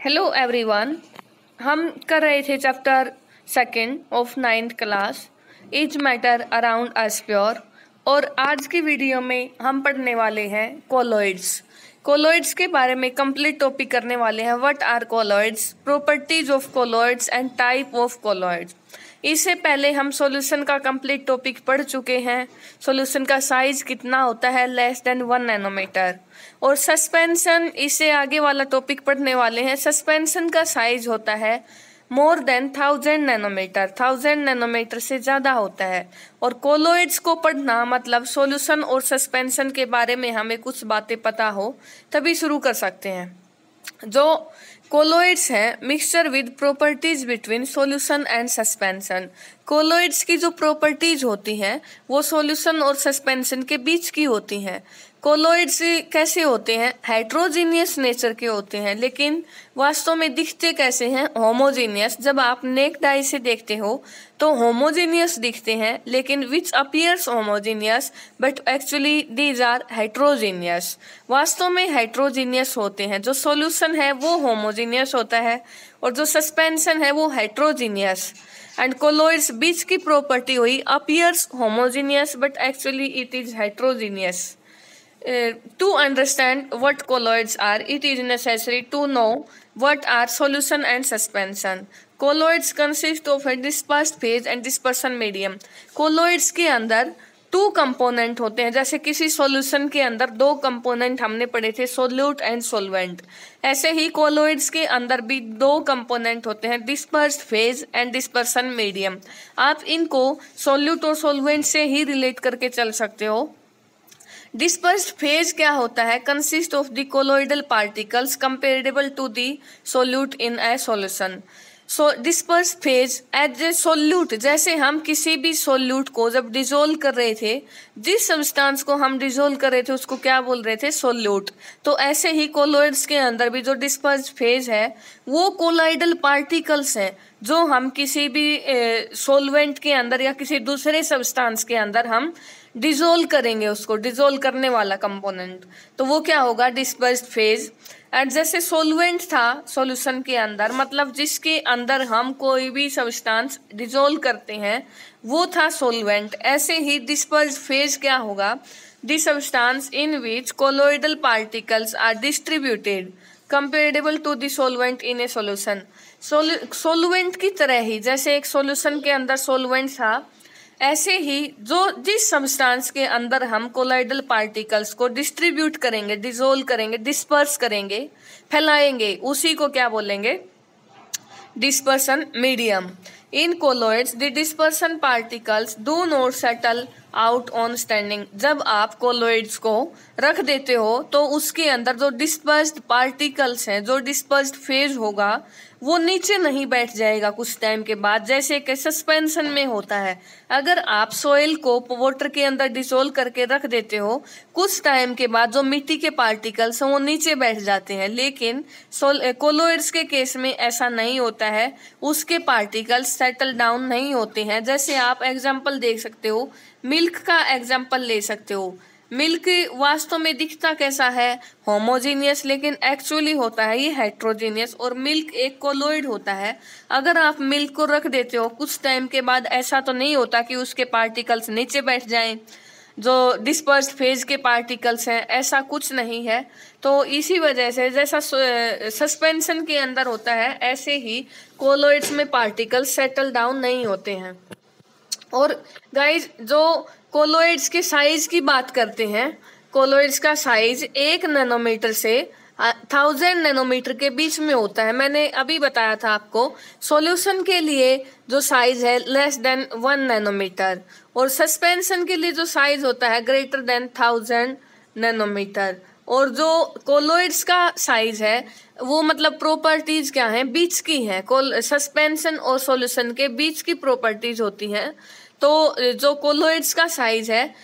Hello everyone. हम कर रहे थे chapter second of 9th class is matter around us pure. और आज की वीडियो में हम पढ़ने वाले हैं कोलॉइड्स। कोलॉइड्स के बारे में कंप्लीट टॉपिक करने वाले हैं। What are colloids, properties of colloids and type of colloids. इससे पहले हम सॉल्यूशन का कंप्लीट टॉपिक पढ़ चुके हैं। सॉल्यूशन का साइज कितना होता है, लेस देन 1 नैनोमीटर। और सस्पेंशन, इससे आगे वाला टॉपिक पढ़ने वाले हैं। सस्पेंशन का साइज होता है मोर देन 1000 नैनोमीटर, 1000 नैनोमीटर से ज़्यादा होता है। और कोलॉइड्स को पढ़ना मतलब सॉल्यूशन और सस्पेंशन के बारे में हमें कुछ बातें पता हो तभी शुरू कर सकते हैं। जो कोलॉइड्स हैं, mixture with properties between solution and suspension. Colloids की जो प्रॉपर्टीज होती हैं वो सॉल्यूशन और सस्पेंशन के बीच की होती हैं। कोलॉइड्स कैसे होते हैं, हेट्रोजीनियस नेचर के होते हैं, लेकिन वास्तव में दिखते कैसे हैं, होमोजीनियस। जब आप नेक्ड आई से देखते हो तो होमोजीनियस दिखते हैं, लेकिन which appears homogeneous but actually these are heterogeneous. वास्तव में हेट्रोजीनियस होते हैं। जो सॉल्यूशन है वो होमोजीनियस होता है और जो सस्पेंशन है वो हेट्रोजीनियस। एंड कोलॉइड्स बीच की प्रॉपर्टी हुई appears homogeneous but actually it is heterogeneous. To understand what colloids are, it is necessary to know what are solution and suspension. Colloids consist of a dispersed phase and dispersion medium. Colloids के अंदर 2 component होते हैं। जैसे किसी solution के अंदर 2 component हमने पढ़े थे, सोल्यूट एंड सोलवेंट। ऐसे ही कोलॉइड्स के अंदर भी 2 कंपोनेंट होते हैं, dispersed phase and dispersion medium. आप इनको सोल्यूट और सोलवेंट से ही रिलेट करके चल सकते हो। डिस्पर्स्ड फेज क्या होता है, consist of the colloidal particles comparable to the solute in a solution. So dispersed phase as a solute, जैसे हम किसी भी सोल्यूट को जब डिजोल्व कर रहे थे, जिस सब्सटेंस को हम डिजोल्व कर रहे थे उसको क्या बोल रहे थे, सोल्यूट। तो ऐसे ही कोलॉइड्स के अंदर भी जो डिस्पर्स्ड फेज है वो कोलॉइडल पार्टिकल्स हैं जो हम किसी भी सोलवेंट के अंदर या किसी दूसरे सब्सटेंस के अंदर हम डिजोल्व करेंगे, उसको डिजोल्व करने वाला कंपोनेंट, तो वो क्या होगा, डिस्पर्स्ड फेज। एंड जैसे सोलवेंट था सॉल्यूशन के अंदर, मतलब जिसके अंदर हम कोई भी सब्सटेंस डिजोल्व करते हैं वो था सोलवेंट। ऐसे ही डिस्पर्स्ड फेज क्या होगा, the substance in which colloidal particles are distributed comparable to the solvent in a solution. Solvent की तरह ही, जैसे एक सॉल्यूशन के अंदर सोलवेंट था, ऐसे ही जो जिस सब्सटेंस के अंदर हम कोलॉइडल पार्टिकल्स को डिस्ट्रीब्यूट करेंगे, डिसोल्व करेंगे, डिस्पर्स करेंगे, फैलाएंगे, उसी को क्या बोलेंगे, dispersion medium. In colloids the dispersion particles do not settle out on standing. जब आप कोलॉइड्स को रख देते हो तो उसके अंदर जो डिस्पर्स्ड पार्टिकल्स हैं, जो डिस्पर्स्ड फेज होगा वो नीचे नहीं बैठ जाएगा कुछ टाइम के बाद, जैसे कि सस्पेंशन में होता है। अगर आप सॉइल को वाटर के अंदर डिसोल्व करके रख देते हो, कुछ टाइम के बाद जो मिट्टी के पार्टिकल्स हैं वो नीचे बैठ जाते हैं, लेकिन कोलॉइड्स के केस में ऐसा नहीं होता है, उसके पार्टिकल्स सेटल डाउन नहीं होते हैं। जैसे आप एग्जाम्पल देख सकते हो, मिल्क का एग्जाम्पल ले सकते हो। मिल्क वास्तव में दिखता कैसा है, होमोजीनियस, लेकिन एक्चुअली होता है ये हेट्रोजीनियस। और मिल्क एक कोलॉइड होता है। अगर आप मिल्क को रख देते हो कुछ टाइम के बाद, ऐसा तो नहीं होता कि उसके पार्टिकल्स नीचे बैठ जाएं, जो डिस्पर्स्ड फेज के पार्टिकल्स हैं, ऐसा कुछ नहीं है। तो इसी वजह से जैसा सस्पेंशन के अंदर होता है, ऐसे ही कोलॉइड्स में पार्टिकल्स सेटल डाउन नहीं होते हैं। और गाइज, जो कोलॉइड्स के साइज की बात करते हैं, कोलॉइड्स का साइज 1 नैनोमीटर से 1000 नैनोमीटर के बीच में होता है। मैंने अभी बताया था आपको, सॉल्यूशन के लिए जो साइज है लेस देन 1 नैनोमीटर, और सस्पेंशन के लिए जो साइज होता है ग्रेटर देन 1000 नैनोमीटर। और जो कोलॉइड्स का साइज है वो मतलब प्रॉपर्टीज क्या है, बीच की है। सस्पेंशन और सॉल्यूशन के बीच की प्रॉपर्टीज होती हैं। तो जो कोलॉइड्स का साइज है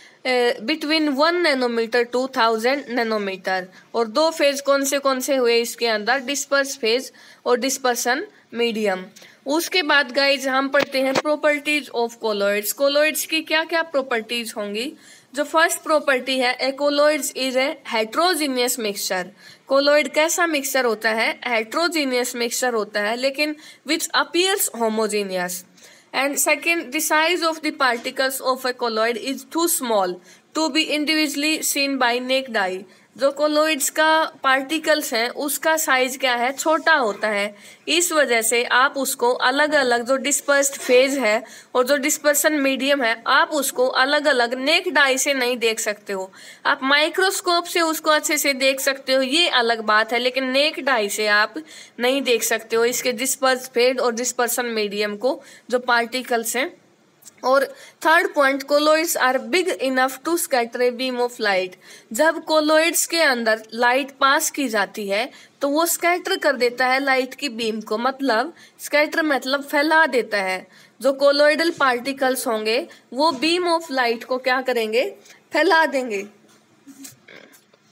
बिटवीन 1 नैनोमीटर टू 1000 नैनोमीटर। और 2 फेज कौन से हुए इसके अंदर, डिस्पर्स फेज और डिस्पर्सन मीडियम। उसके बाद गाइज हम पढ़ते हैं प्रॉपर्टीज ऑफ कोलॉइड्स। कोलॉइड्स की क्या क्या प्रॉपर्टीज होंगी, जो फर्स्ट प्रॉपर्टी है, a colloids is a heterogeneous mixture. Colloid कैसा मिक्सचर होता है? हेट्रोजीनियस मिक्सचर होता है, लेकिन which appears homogeneous. And second, the size of the particles of a colloid is too small to be individually seen by naked eye. जो colloids का particles हैं उसका साइज क्या है? छोटा होता है। इस वजह से आप उसको अलग अलग, जो डिस्पर्स्ड फेज है और जो डिस्पर्सन मीडियम है, आप उसको अलग अलग नेक्ड आई से नहीं देख सकते हो। आप माइक्रोस्कोप से उसको अच्छे से देख सकते हो, ये अलग बात है, लेकिन नेक्ड आई से आप नहीं देख सकते हो इसके डिस्पर्स्ड फेज और डिस्पर्सन मीडियम को, जो पार्टिकल्स हैं। और third point, colloids are big enough to scatter a beam of light. जब कोलोइड्स के अंदर लाइट पास की जाती है तो वो स्कैटर कर देता है लाइट की बीम को, मतलब स्कैटर मतलब फैला देता है। जो कोलोइडल पार्टिकल्स होंगे वो बीम ऑफ लाइट को क्या करेंगे? फैला देंगे।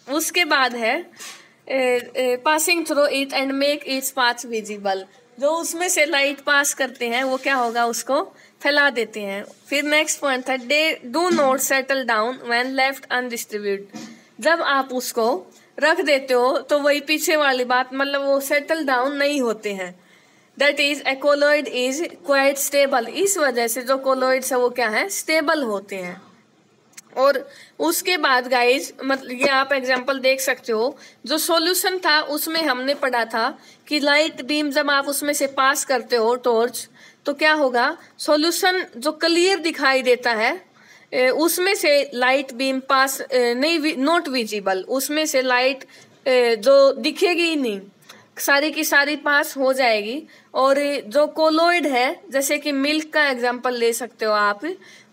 उसके बाद है passing through it and make its path visible. जो उसमें से लाइट पास करते हैं वो क्या होगा? उसको फैला देते हैं। फिर नेक्स्ट पॉइंट है, they do not settle down when left undisturbed. जब आप उसको रख देते हो तो वही पीछे वाली बात, मतलब वो सेटल डाउन नहीं होते हैं। That is a colloid is quite stable. इस वजह से जो कोलोइड्स है वो क्या है? स्टेबल होते हैं। और उसके बाद गाइज, मतलब ये आप एग्जांपल देख सकते हो, जो सॉल्यूशन था उसमें हमने पढ़ा था कि लाइट बीम जब आप उसमें से पास करते हो टॉर्च, तो क्या होगा? सॉल्यूशन जो क्लियर दिखाई देता है उसमें से लाइट बीम पास नहीं, नॉट विजिबल, उसमें से लाइट जो दिखेगी ही नहीं, सारी की सारी पास हो जाएगी। और जो कोलोइड है, जैसे कि मिल्क का एग्जांपल ले सकते हो आप,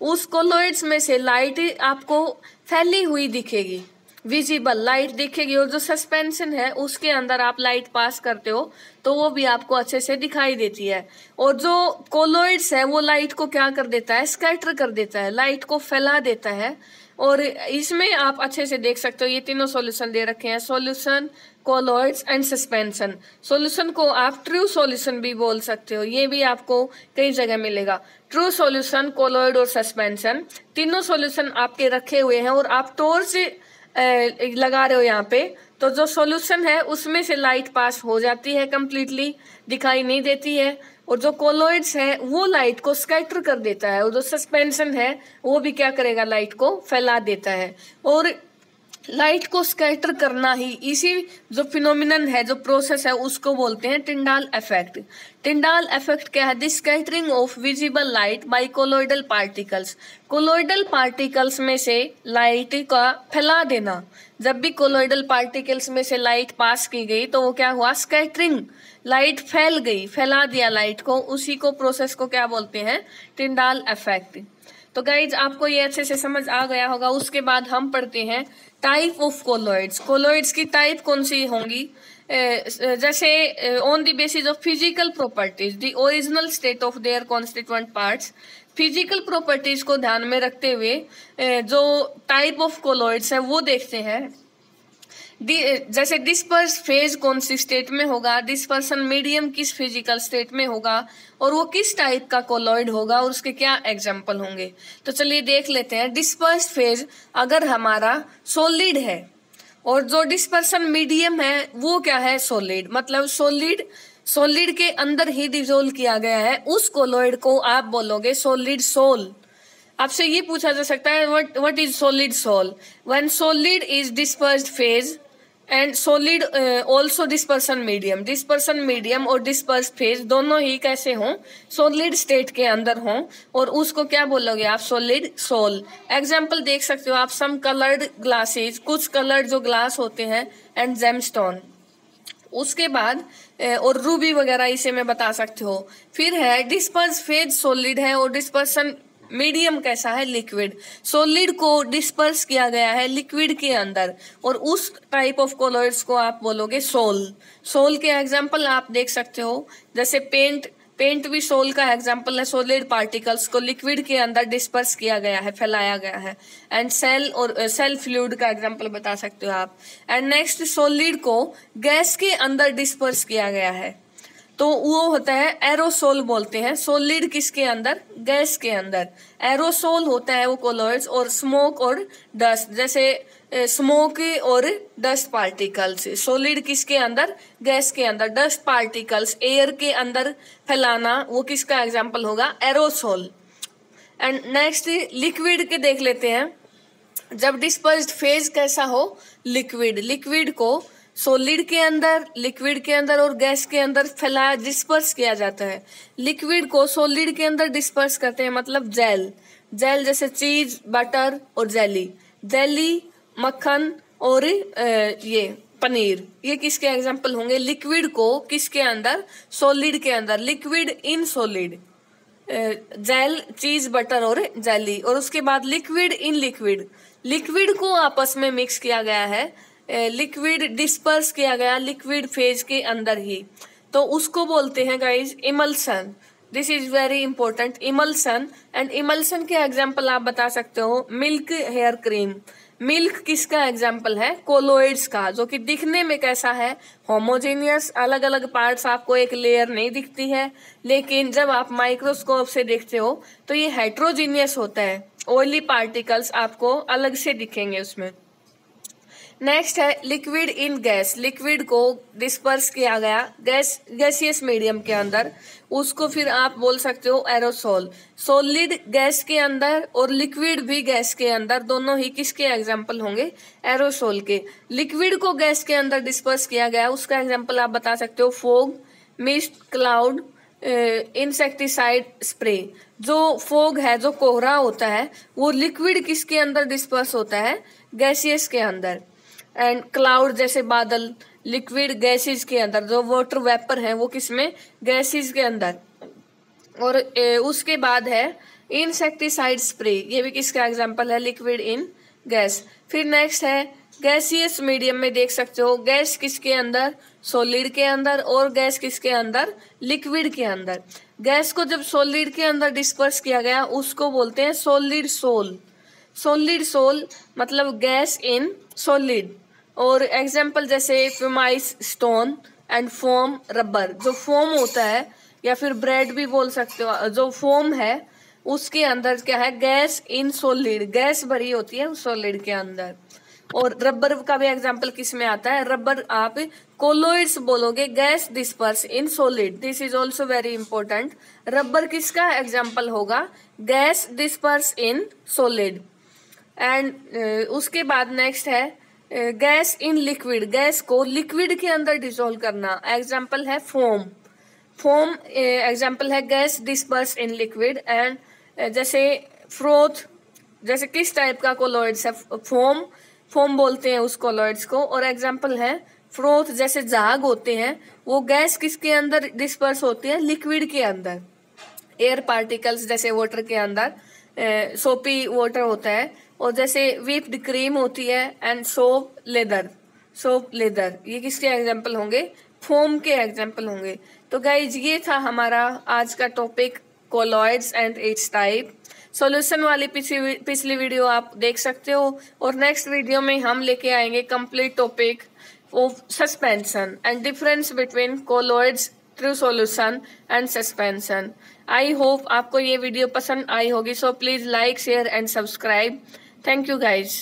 उस कोलोइड्स में से लाइट आपको फैली हुई दिखेगी, विजिबल लाइट दिखेगी। और जो सस्पेंशन है उसके अंदर आप लाइट पास करते हो तो वो भी आपको अच्छे से दिखाई देती है। और जो कोलोइड्स है वो लाइट को क्या कर देता है? स्कैटर कर देता है, लाइट को फैला देता है। और इसमें आप अच्छे से देख सकते हो, ये तीनों सॉल्यूशन दे रखे हैं, solution, colloids and suspension. Solution को आप ट्रू सॉल्यूशन भी बोल सकते हो, ये भी आपको कई जगह मिलेगा। ट्रू सॉल्यूशन, कोलोइड और सस्पेंशन, तीनों सॉल्यूशन आपके रखे हुए हैं। और आप टॉर्च लगा रहे हो यहाँ पे, तो जो सॉल्यूशन है उसमें से लाइट पास हो जाती है, कंप्लीटली दिखाई नहीं देती है। और जो कोलोइड्स है वो लाइट को स्कैटर कर देता है, और जो सस्पेंशन है वो भी क्या करेगा? लाइट को फैला देता है। और लाइट को स्कैटर करना ही, इसी जो फिनोमिनन है, जो प्रोसेस है, उसको बोलते हैं टिंडाल इफेक्ट। टिंडाल इफेक्ट क्या है? The scattering of visible light by colloidal particles. Colloidal particles में से लाइट का फैला देना। जब भी कोलोइडल पार्टिकल्स में से लाइट पास की गई तो वो क्या हुआ? स्कैटरिंग, लाइट फैल गई, फैला दिया लाइट को, उसी को प्रोसेस को क्या बोलते हैं? Tyndall effect. तो गाइज आपको ये अच्छे से समझ आ गया होगा। उसके बाद हम पढ़ते हैं टाइप ऑफ कोलोइड्स। कोलोइड्स की टाइप कौन सी होंगी? जैसे on the basis of physical properties, the original state of their constituent parts. Physical properties को ध्यान में रखते हुए जो टाइप ऑफ कोलोइड्स है वो देखते हैं। जैसे डिस्पर्स फेज कौन सी स्टेट में होगा, डिस्पर्सन मीडियम किस फिजिकल स्टेट में होगा, और वो किस टाइप का कोलॉइड होगा, और उसके क्या एग्जाम्पल होंगे। तो चलिए देख लेते हैं। डिस्पर्स फेज अगर हमारा सॉलिड है और जो डिस्पर्सन मीडियम है वो क्या है? सॉलिड, मतलब सॉलिड के अंदर ही डिसोल्व किया गया है, उस कोलॉइड को आप बोलोगे सॉलिड सोल। आपसे ये पूछा जा सकता है what is solid sol? When solid is dispersed phase and solid also dispersion medium और डिस्पर्स फेज दोनों ही कैसे हों? सॉलिड स्टेट के अंदर हों, और उसको क्या बोलोगे आप? Solid sol. एग्जाम्पल देख सकते हो आप, सम कलर्ड ग्लासेस, कुछ कलर्ड जो ग्लास होते हैं, एंड जेमस्टोन। उसके बाद और रूबी वगैरह इसे में बता सकते हो। फिर है डिस्पर्स फेज सॉलिड है और डिस्पर्सन मीडियम कैसा है? लिक्विड। सॉलिड को डिस्पर्स किया गया है लिक्विड के अंदर, और उस टाइप ऑफ कोलॉइड्स को आप बोलोगे सोल। सोल के एग्जांपल आप देख सकते हो, जैसे पेंट भी सोल का एग्जांपल है। सॉलिड पार्टिकल्स को लिक्विड के अंदर डिस्पर्स किया गया है, फैलाया गया है। एंड सेल फ्लूइड का एग्जांपल बता सकते हो आप। एंड नेक्स्ट, सॉलिड को गैस के अंदर डिस्पर्स किया गया है, तो तो वो होता है एरोसोल बोलते हैं। सॉलिड किसके अंदर? गैस के अंदर। एरोसोल होता है वो कोलॉइड्स, और स्मोक और डस्ट, जैसे स्मोक और डस्ट पार्टिकल्स। सॉलिड किसके अंदर? गैस के अंदर। डस्ट पार्टिकल्स एयर के अंदर फैलाना, वो किसका एग्जाम्पल होगा? एरोसोल। एंड नेक्स्ट लिक्विड के देख लेते हैं। जब डिस्पर्स्ड फेज कैसा हो? लिक्विड। लिक्विड को सॉलिड के अंदर, लिक्विड के अंदर और गैस के अंदर फैलाया, डिस्पर्स किया जाता है। लिक्विड को सॉलिड के अंदर डिस्पर्स करते हैं, मतलब जेल। जेल जैसे चीज, बटर और जेली। जेली, मक्खन और ये पनीर, ये किसके एग्जाम्पल होंगे? लिक्विड को किसके अंदर? सॉलिड के अंदर। लिक्विड इन सॉलिड, जेल, चीज, बटर और जेली। और उसके बाद लिक्विड इन लिक्विड, लिक्विड को आपस में मिक्स किया गया है, लिक्विड डिस्पर्स किया गया लिक्विड फेज के अंदर ही, तो उसको बोलते हैं guys emulsion. This is very important, emulsion. And emulsion के एग्जाम्पल आप बता सकते हो मिल्क हेयर क्रीम। मिल्क किसका एग्जाम्पल है? कोलोइड्स का, जो कि दिखने में कैसा है? होमोजेनियस, अलग अलग पार्ट्स, आपको एक लेयर नहीं दिखती है, लेकिन जब आप माइक्रोस्कोप से देखते हो तो ये हेट्रोजीनियस होता है। ऑयली पार्टिकल्स आपको अलग से दिखेंगे उसमें। नेक्स्ट है लिक्विड इन गैस। लिक्विड को डिस्पर्स किया गया गैसियस मीडियम के अंदर, उसको फिर आप बोल सकते हो एरोसोल। सॉलिड गैस के अंदर और लिक्विड भी गैस के अंदर, दोनों ही किसके एग्जाम्पल होंगे? एरोसोल के। लिक्विड को गैस के अंदर डिस्पर्स किया गया, उसका एग्जाम्पल आप बता सकते हो fog, mist, cloud, insecticide spray. जो फॉग है, जो कोहरा होता है, वो लिक्विड किसके अंदर डिस्पर्स होता है? गैसियस के अंदर। एंड क्लाउड जैसे बादल, लिक्विड गैसेस के अंदर। जो वाटर वेपर है वो किसमें? गैसेस के अंदर। और उसके बाद है इंसेक्टिसाइड स्प्रे, ये भी किसका एग्जांपल है? Liquid in gas. फिर नेक्स्ट है गैसियस मीडियम में देख सकते हो गैस किसके अंदर? सॉलिड के अंदर। और गैस किसके अंदर? लिक्विड के अंदर। गैस को जब सॉलिड के अंदर डिस्पर्स किया गया उसको बोलते हैं सॉलिड सोल। सॉलिड सोल मतलब गैस इन सॉलिड। और एग्जाम्पल जैसे फ्यूमाइस स्टोन एंड फोम रबर। जो फोम होता है या फिर ब्रेड भी बोल सकते हो, जो फोम है उसके अंदर क्या है? गैस इन सॉलिड, गैस भरी होती है उस सॉलिड के अंदर। और रबर का भी एग्जाम्पल किस में आता है? रबर आप कोलोइड्स बोलोगे, gas disperse in solid. This is also very important. Rubber किसका एग्जाम्पल होगा? Gas disperse in solid. And उसके बाद नेक्स्ट है गैस इन लिक्विड। गैस को लिक्विड के अंदर डिसॉल्व करना, एग्जाम्पल है फोम। फोम एग्जाम्पल है gas disperse in liquid. And जैसे फ्रोथ, जैसे किस टाइप का कोलॉइड्स है? फोम, फोम बोलते हैं उस कोलॉइड्स को। और एग्जाम्पल है फ्रोथ, जैसे झाग होते हैं, वो गैस किसके अंदर डिस्पर्स होती है? लिक्विड के अंदर। एयर पार्टिकल्स जैसे वाटर के अंदर, सोपी वाटर होता है। और जैसे व्हिप्ड क्रीम होती है and soap leather, soap leather, ये किसके एग्जाम्पल होंगे? फोम के एग्जाम्पल होंगे। तो गाइज ये था हमारा आज का topic colloids and it's type. Solution वाली पिछली वीडियो आप देख सकते हो। और नेक्स्ट वीडियो में हम लेके आएंगे complete topic of suspension and difference between colloids through solution and suspension. I hope आपको ये वीडियो पसंद आई होगी। So please like, share and subscribe. Thank you guys.